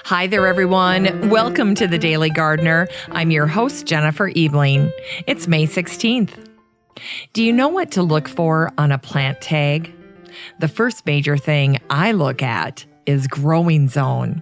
Hi there, everyone. Welcome to The Daily Gardener. I'm your host, Jennifer Ebling. It's May 16th. Do you know what to look for on a plant tag? The first major thing I look at is growing zone.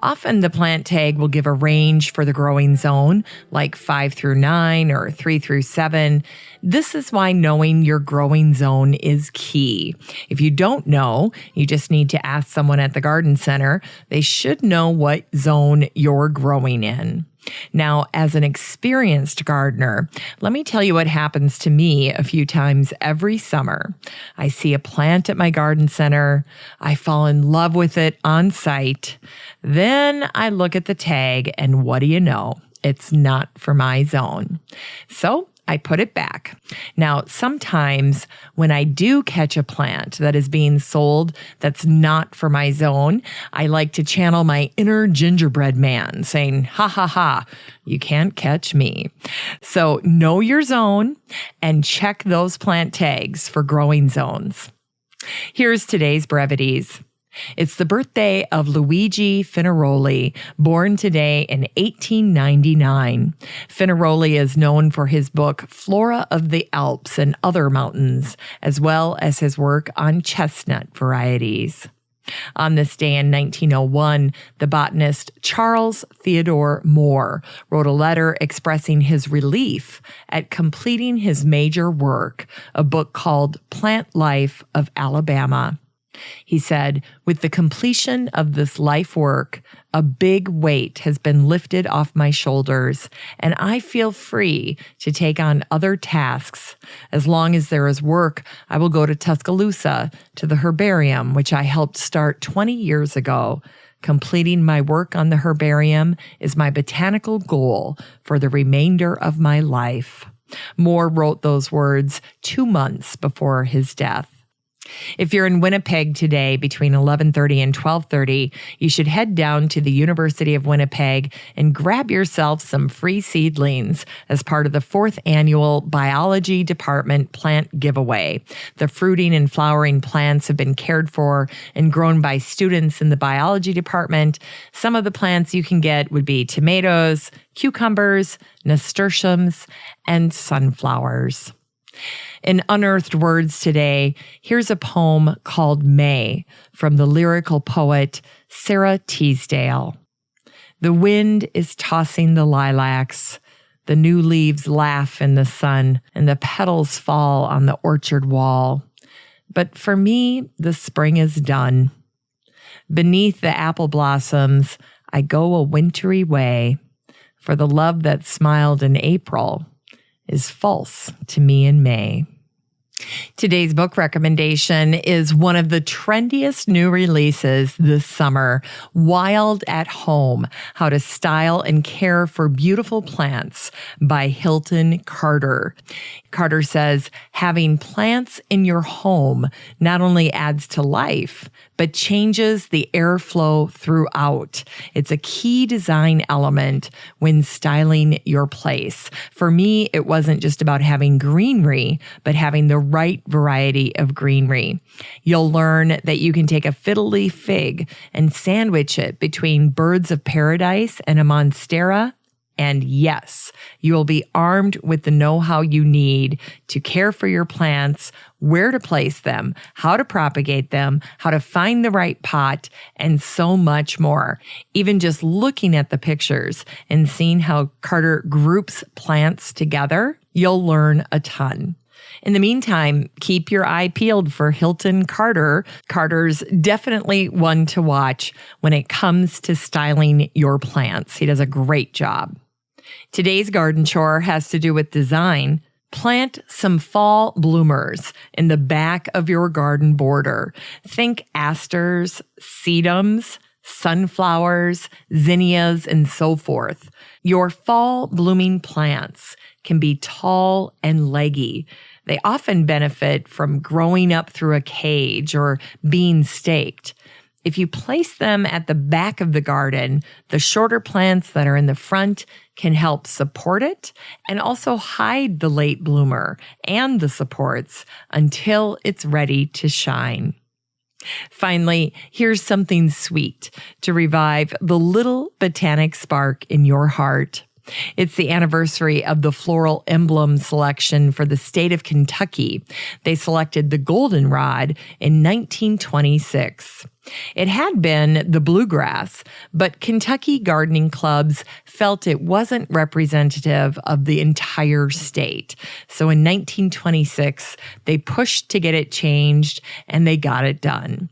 Often the plant tag will give a range for the growing zone, like 5 through 9 or 3 through 7. This is why knowing your growing zone is key. If you don't know, you just need to ask someone at the garden center. They should know what zone you're growing in. Now, as an experienced gardener, let me tell you what happens to me a few times every summer. I see a plant at my garden center. I fall in love with it on site. Then I look at the tag, and what do you know? It's not for my zone. So I put it back. Now, sometimes when I do catch a plant that is being sold that's not for my zone, I like to channel my inner gingerbread man saying, ha ha ha, you can't catch me. So know your zone and check those plant tags for growing zones. Here's today's brevities. It's the birthday of Luigi Fenaroli, born today in 1899. Fenaroli is known for his book Flora of the Alps and Other Mountains, as well as his work on chestnut varieties. On this day in 1901, the botanist Charles Theodore Mohr wrote a letter expressing his relief at completing his major work, a book called Plant Life of Alabama. He said, with the completion of this life work, a big weight has been lifted off my shoulders, and I feel free to take on other tasks. As long as there is work, I will go to Tuscaloosa, to the herbarium, which I helped start 20 years ago. Completing my work on the herbarium is my botanical goal for the remainder of my life. Mohr wrote those words 2 months before his death. If you're in Winnipeg today between 11:30 and 12:30, you should head down to the University of Winnipeg and grab yourself some free seedlings as part of the 4th annual Biology Department Plant Giveaway. The fruiting and flowering plants have been cared for and grown by students in the biology department. Some of the plants you can get would be tomatoes, cucumbers, nasturtiums, and sunflowers. In Unearthed Words today, here's a poem called May from the lyrical poet Sarah Teasdale. The wind is tossing the lilacs. The new leaves laugh in the sun, and the petals fall on the orchard wall. But for me, the spring is done. Beneath the apple blossoms, I go a wintry way, for the love that smiled in April is false to me in May. Today's book recommendation is one of the trendiest new releases this summer, Wild at Home: How to Style and Care for Beautiful Plants by Hilton Carter. Carter says, having plants in your home not only adds to life, but changes the airflow throughout. It's a key design element when styling your place. For me, it wasn't just about having greenery, but having the right variety of greenery. You'll learn that you can take a fiddle leaf fig and sandwich it between birds of paradise and a monstera. And yes, you will be armed with the know-how you need to care for your plants, where to place them, how to propagate them, how to find the right pot, and so much more. Even just looking at the pictures and seeing how Carter groups plants together, you'll learn a ton. In the meantime, keep your eye peeled for Hilton Carter. Carter's definitely one to watch when it comes to styling your plants. He does a great job. Today's garden chore has to do with design. Plant some fall bloomers in the back of your garden border. Think asters, sedums, sunflowers, zinnias, and so forth. Your fall blooming plants can be tall and leggy. They often benefit from growing up through a cage or being staked. If you place them at the back of the garden, the shorter plants that are in the front can help support it and also hide the late bloomer and the supports until it's ready to shine. Finally, here's something sweet to revive the little botanic spark in your heart. It's the anniversary of the floral emblem selection for the state of Kentucky. They selected the goldenrod in 1926. It had been the bluegrass, but Kentucky gardening clubs felt it wasn't representative of the entire state. So in 1926, they pushed to get it changed, and they got it done.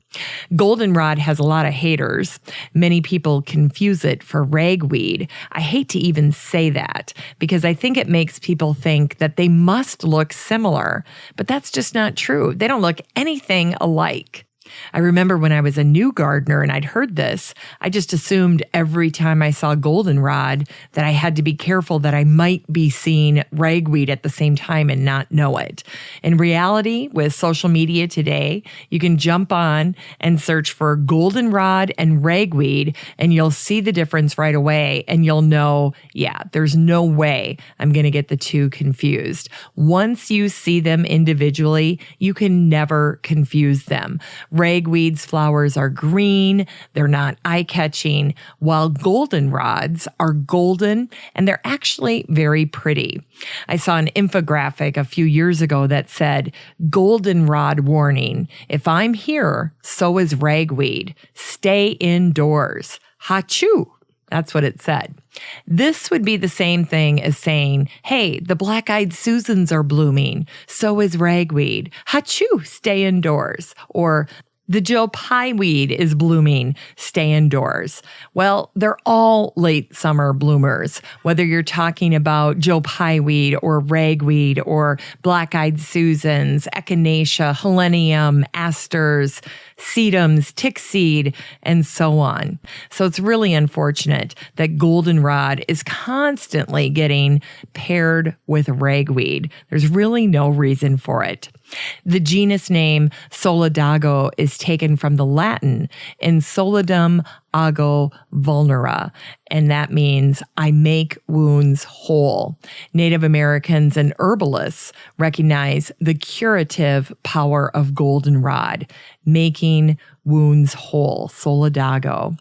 Goldenrod has a lot of haters. Many people confuse it for ragweed. I hate to even say that because I think it makes people think that they must look similar, but that's just not true. They don't look anything alike. I remember when I was a new gardener and I'd heard this, I just assumed every time I saw goldenrod that I had to be careful that I might be seeing ragweed at the same time and not know it. In reality, with social media today, you can jump on and search for goldenrod and ragweed and you'll see the difference right away and you'll know, yeah, there's no way I'm going to get the two confused. Once you see them individually, you can never confuse them. Ragweed's flowers are green, they're not eye-catching, while goldenrods are golden and they're actually very pretty. I saw an infographic a few years ago that said, "Goldenrod warning. If I'm here, so is ragweed. Stay indoors. Hachoo." That's what it said. This would be the same thing as saying, hey, the black-eyed Susans are blooming. So is ragweed. Hachoo, stay indoors. Or the Joe Pye weed is blooming. Stay indoors. Well, they're all late summer bloomers, whether you're talking about Joe Pye weed or ragweed or black-eyed Susans, echinacea, helenium, asters, sedums, tickseed, and so on. So it's really unfortunate that goldenrod is constantly getting paired with ragweed. There's really no reason for it. The genus name Solidago is taken from the Latin in solidum ago vulnera, and that means I make wounds whole. Native Americans and herbalists recognize the curative power of goldenrod, making wounds whole, Solidago.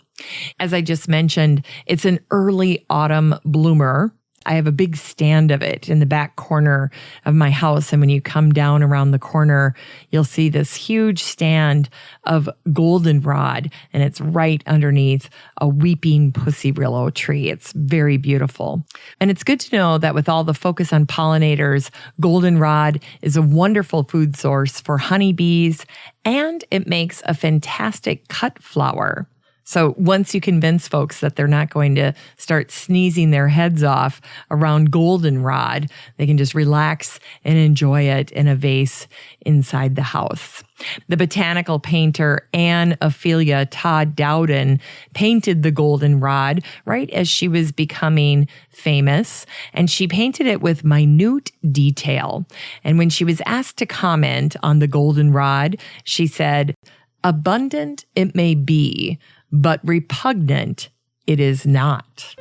As I just mentioned, it's an early autumn bloomer. I have a big stand of it in the back corner of my house. And when you come down around the corner, you'll see this huge stand of goldenrod, and it's right underneath a weeping pussy willow tree. It's very beautiful. And it's good to know that with all the focus on pollinators, goldenrod is a wonderful food source for honeybees, and it makes a fantastic cut flower. So once you convince folks that they're not going to start sneezing their heads off around goldenrod, they can just relax and enjoy it in a vase inside the house. The botanical painter Anne Ophelia Todd Dowden painted the goldenrod right as she was becoming famous, and she painted it with minute detail. And when she was asked to comment on the goldenrod, she said, "Abundant it may be, but repugnant it is not."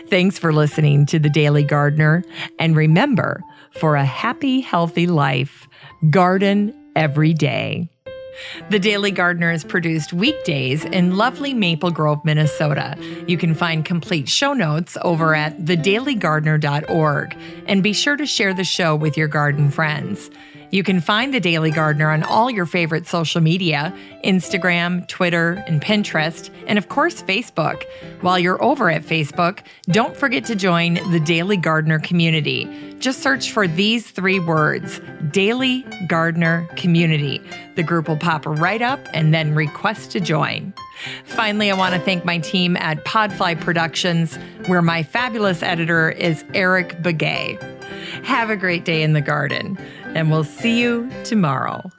Thanks for listening to The Daily Gardener. And remember, for a happy, healthy life, garden every day. The Daily Gardener is produced weekdays in lovely Maple Grove, Minnesota. You can find complete show notes over at thedailygardener.org. And be sure to share the show with your garden friends. You can find The Daily Gardener on all your favorite social media, Instagram, Twitter, and Pinterest, and of course, Facebook. While you're over at Facebook, don't forget to join the Daily Gardener community. Just search for these 3 words, Daily Gardener Community. The group will pop right up and then request to join. Finally, I want to thank my team at Podfly Productions, where my fabulous editor is Eric Begay. Have a great day in the garden, and we'll see you tomorrow.